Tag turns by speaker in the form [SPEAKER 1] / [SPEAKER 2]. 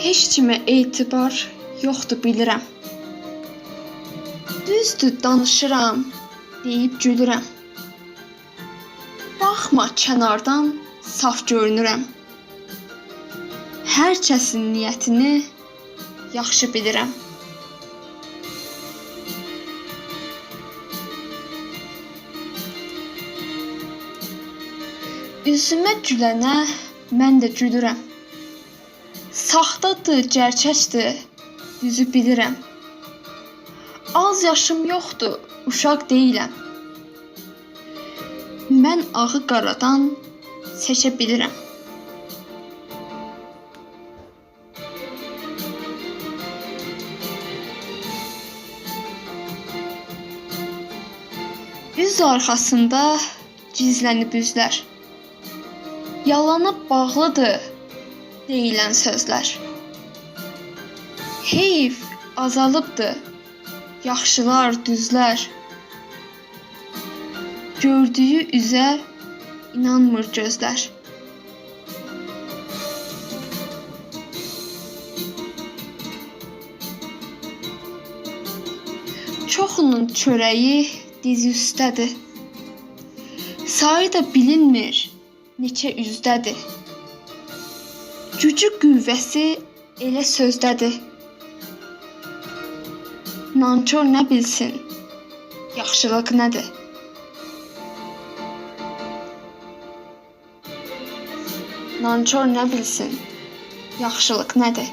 [SPEAKER 1] Heç kimə etibar yoxdur bilirəm. Düzdür danışıram, deyib gülürəm. Baxma kənardan saf görünürəm. Hər kəsin niyyətini yaxşı bilirəm. Üzümə gülənə mən də gülürəm. Saxtadır, gerçəkdir, düzü bilirəm. Az yaşım yoxdur, uşaq deyiləm. Mən ağı qaradan seçə bilirəm. Üz arxasında gizlənib üzlər. Yalana bağlıdır deyilən sözlər. Heyf azalıbdır, yaxşılar, düzlər. Gördüyü üzə inanmır gözlər. Çoxunun çörəyi dizi üstədir. Sayı da bilinmir, neçə üzdədir. Gücü qüvvəsi elə sözdədir. Nankor nə bilsin, yaxşılıq nədir? Nankor nə bilsin, yaxşılıq nədir?